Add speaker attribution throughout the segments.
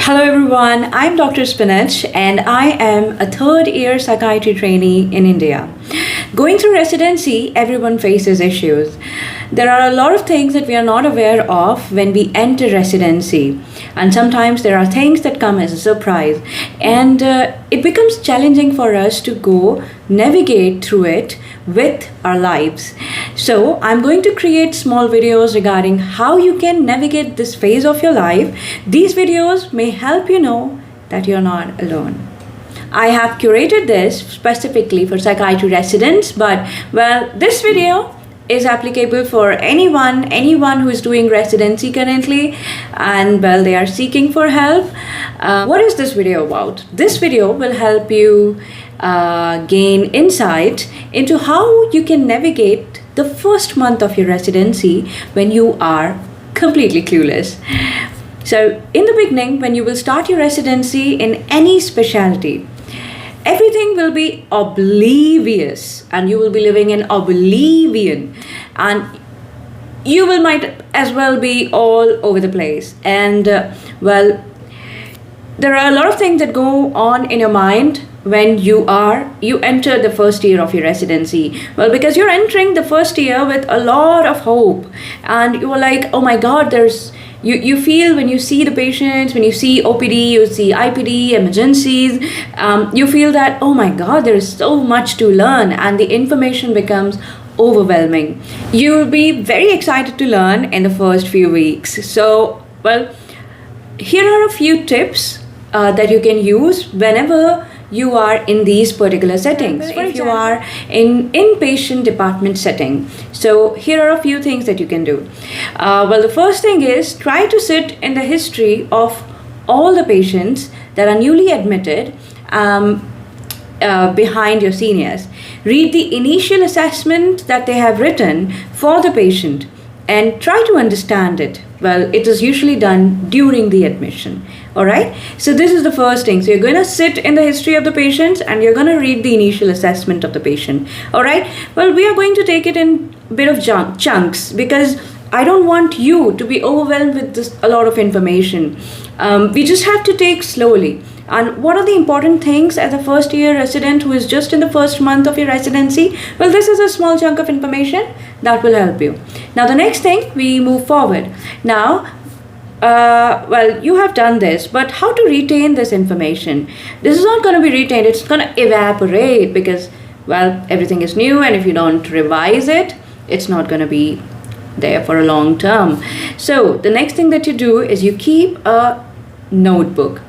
Speaker 1: Hello everyone, I'm Dr. Spinach and I am a third year psychiatry trainee in India. Going through residency, everyone faces issues. There are a lot of things that we are not aware of when we enter residency, and sometimes there are things that come as a surprise, and it becomes challenging for us to go navigate through it with our lives. So I'm going to create small videos regarding how you can navigate this phase of your life. These videos may help you know that you're not alone. I have curated this specifically for psychiatry residents, but this video is applicable for anyone who is doing residency currently and they are seeking for help. What is this video about? This video will help you gain insight into how you can navigate the first month of your residency when you are completely clueless. So in the beginning, when you will start your residency in any specialty, everything will be oblivious and you will be living in oblivion, and you will might as well be all over the place. And there are a lot of things that go on in your mind when you enter the first year of your residency. Because you're entering the first year with a lot of hope, and you are like, oh my God, you feel when you see the patients, when you see OPD, you see IPD, emergencies, you feel that, oh my God, there is so much to learn, and the information becomes overwhelming. You will be very excited to learn in the first few weeks. So, here are a few tips that you can use whenever you are in these particular settings. If you are in inpatient department setting, so here are a few things that you can do. The first thing is try to sit in the history of all the patients that are newly admitted behind your seniors. Read the initial assessment that they have written for the patient and try to understand it. It is usually done during the admission. Alright, so this is the first thing. So you're going to sit in the history of the patients and you're going to read the initial assessment of the patient. Alright, we are going to take it in a bit of chunks because I don't want you to be overwhelmed with a lot of information. We just have to take slowly. And what are the important things as a first year resident who is just in the first month of your residency? This is a small chunk of information that will help you. Now the next thing, we move forward. Now, you have done this, but how to retain this information? This is not going to be retained, it's going to evaporate because, everything is new, and if you don't revise it, it's not going to be there for a long term. So the next thing that you do is you keep a notebook.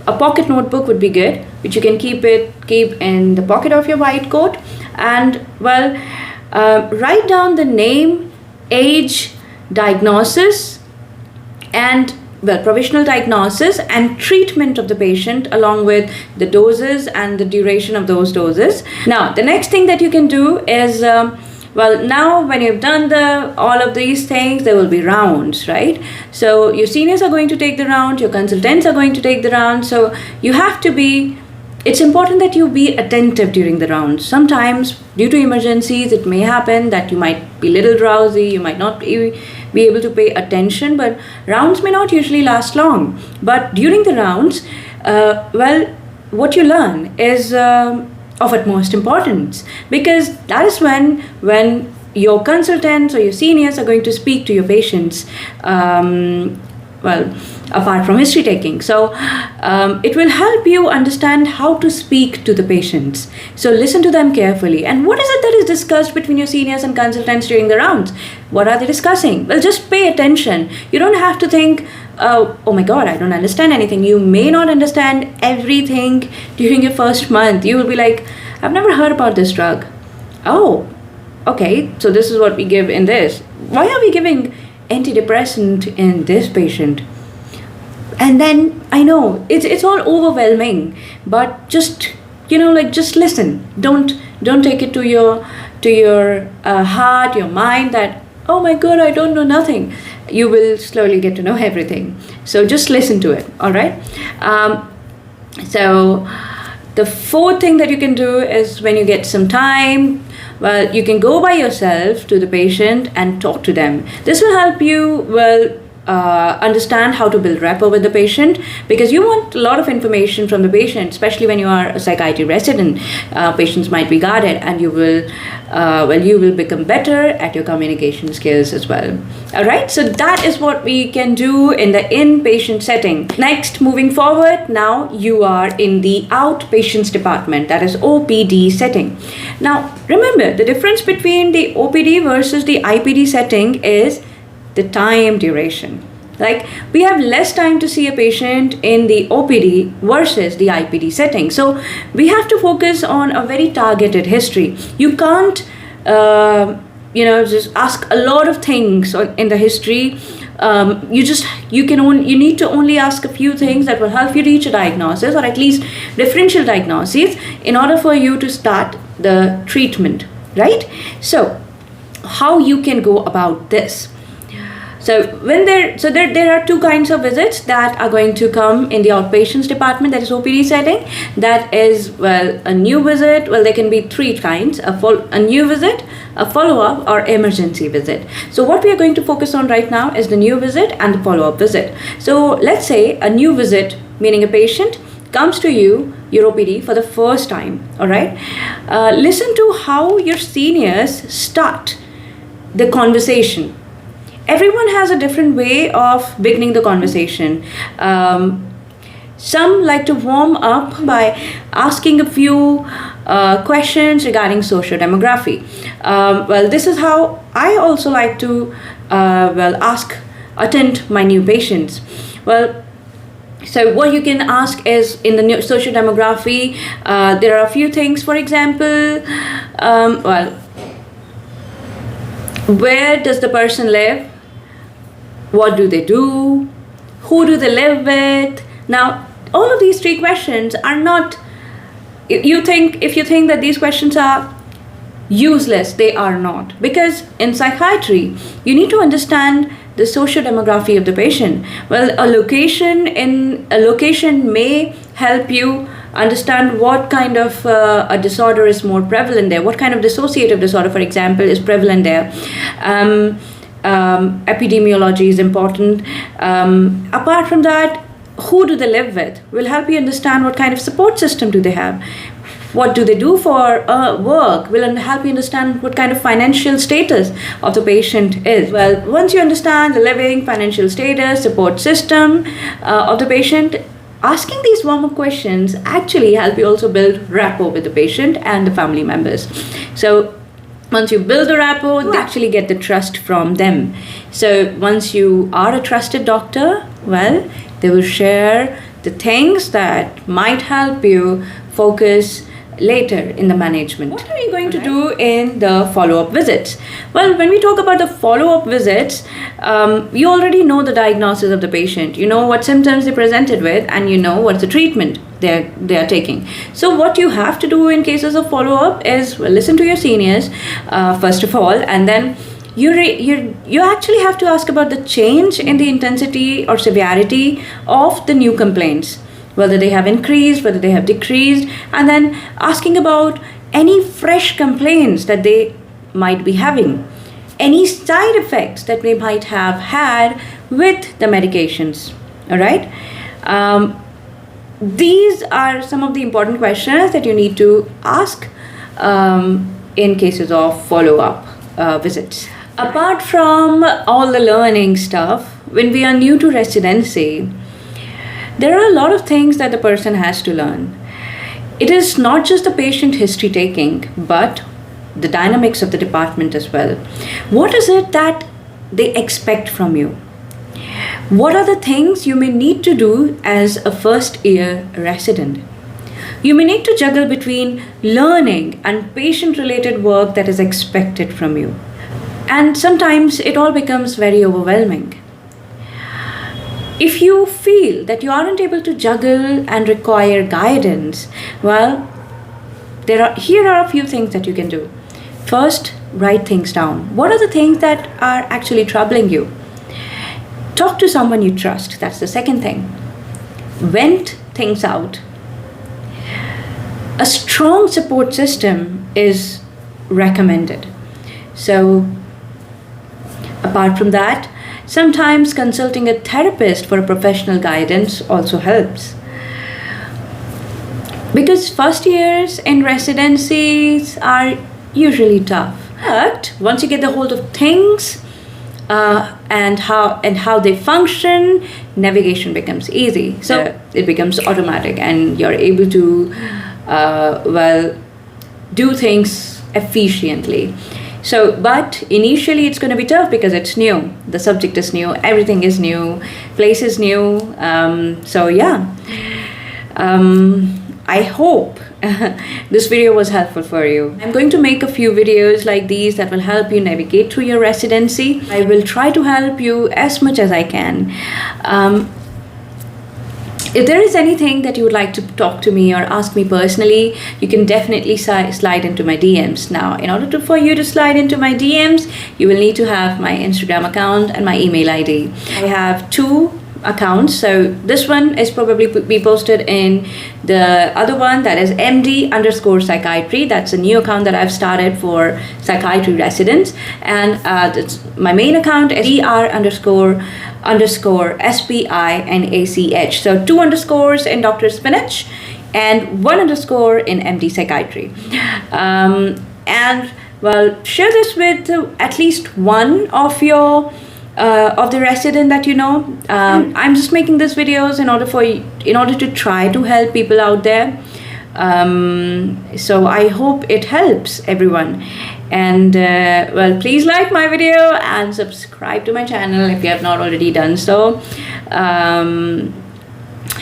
Speaker 1: A pocket notebook would be good, which you can keep in the pocket of your white coat, and write down the name, age, diagnosis, and provisional diagnosis and treatment of the patient, along with the doses and the duration of those doses. Now the next thing that you can do is now when you've done all of these things, there will be rounds, right? So your seniors are going to take the round, your consultants are going to take the round, so you have to be, it's important that you be attentive during the rounds. Sometimes due to emergencies, it may happen that you might be a little drowsy, you might not be able to pay attention, but rounds may not usually last long. But during the rounds, what you learn is of utmost importance, because that is when your consultants or your seniors are going to speak to your patients, apart from history taking. So it will help you understand how to speak to the patients. So listen to them carefully. And what is it that is discussed between your seniors and consultants during the rounds? What are they discussing? Just pay attention. You don't have to think, oh my God, I don't understand anything. You may not understand everything during your first month. You will be like, I've never heard about this drug. Oh, okay, so this is what we give in this. Why are we giving antidepressant in this patient? And then I know it's all overwhelming, but just listen. Don't take it to your heart, your mind that, oh my God, I don't know nothing. You will slowly get to know everything. So just listen to it. All right. So the fourth thing that you can do is, when you get some time, you can go by yourself to the patient and talk to them. This will help you understand how to build rapport with the patient, because you want a lot of information from the patient, especially when you are a psychiatry resident. Patients might be guarded, and you will become better at your communication skills as well. All right, so that is what we can do in the inpatient setting. Next, moving forward, now you are in the outpatients department, that is OPD setting. Now, remember, the difference between the OPD versus the IPD setting is the time duration. Like, we have less time to see a patient in the OPD versus the IPD setting. So we have to focus on a very targeted history. You can't, just ask a lot of things in the history. You need to only ask a few things that will help you reach a diagnosis, or at least differential diagnoses, in order for you to start the treatment, right? So how you can go about this? So there are two kinds of visits that are going to come in the outpatients department, that is OPD setting. That is, a new visit. Well, there can be three kinds: a new visit, a follow-up, or emergency visit. So what we are going to focus on right now is the new visit and the follow-up visit. So let's say a new visit, meaning a patient comes to you, your OPD, for the first time. All right, listen to how your seniors start the conversation. Everyone has a different way of beginning the conversation. Some like to warm up by asking a few questions regarding socio-demography. This is how I also like to attend my new patients. So what you can ask is, in the new socio-demography, there are a few things. For example, where does the person live? What do they do? Who do they live with? Now, all of these three questions are not, if you think that these questions are useless, they are not. Because in psychiatry, you need to understand the socio-demography of the patient. Well, a location may help you understand what kind of a disorder is more prevalent there, what kind of dissociative disorder, for example, is prevalent there. Epidemiology is important. Apart from that, who do they live with will help you understand what kind of support system do they have. What do they do for work will help you understand what kind of financial status of the patient is. Well, once you understand the living, financial status, support system of the patient, asking these warm-up questions actually help you also build rapport with the patient and the family members. So once you build the rapport, you actually get the trust from them. So once you are a trusted doctor, well, they will share the things that might help you focus later in the management. What are you going to do in the follow-up visits? Well, when we talk about the follow-up visits, you already know the diagnosis of the patient. You know what symptoms they presented with, and you know what's the treatment they are taking. So what you have to do in cases of follow-up is, listen to your seniors first of all, and then you actually have to ask about the change in the intensity or severity of the new complaints, whether they have increased, whether they have decreased, and then asking about any fresh complaints that they might be having, any side effects that they might have had with the medications. All right. These are some of the important questions that you need to ask in cases of follow-up visits. Apart from all the learning stuff, when we are new to residency, there are a lot of things that the person has to learn. It is not just the patient history taking, but the dynamics of the department as well. What is it that they expect from you? What are the things you may need to do as a first-year resident? You may need to juggle between learning and patient-related work that is expected from you. And sometimes it all becomes very overwhelming. If you feel that you aren't able to juggle and require guidance, well, here are a few things that you can do. First, write things down. What are the things that are actually troubling you? Talk to someone you trust. That's the second thing. Vent things out. A strong support system is recommended. So, apart from that, Sometimes consulting a therapist for a professional guidance also helps. Because first years in residencies are usually tough. But once you get the hold of things, and how they function, navigation becomes easy. So it becomes automatic, and you're able to do things efficiently. So, but initially it's going to be tough because it's new. The subject is new, everything is new, place is new. So yeah, I hope this video was helpful for you. I'm going to make a few videos like these that will help you navigate through your residency. I will try to help you as much as I can. If there is anything that you would like to talk to me or ask me personally, you can definitely slide into my DMs. Now, in order for you to slide into my DMs, you will need to have my Instagram account and my email ID. I have 2 accounts, so this one is probably be posted in the other one, that is MD_psychiatry. That's a new account that I've started for psychiatry residents, and my main account is DR_SPINACH. So 2 underscores in Dr. Spinach and 1 underscore in MD Psychiatry. And well, share this with at least one of your of the resident that you know. I'm just making these videos in order to try to help people out there. So I hope it helps everyone. And well, please like my video and subscribe to my channel if you have not already done so.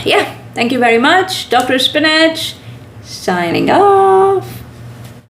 Speaker 1: Yeah, thank you very much. Dr. Spinach signing off.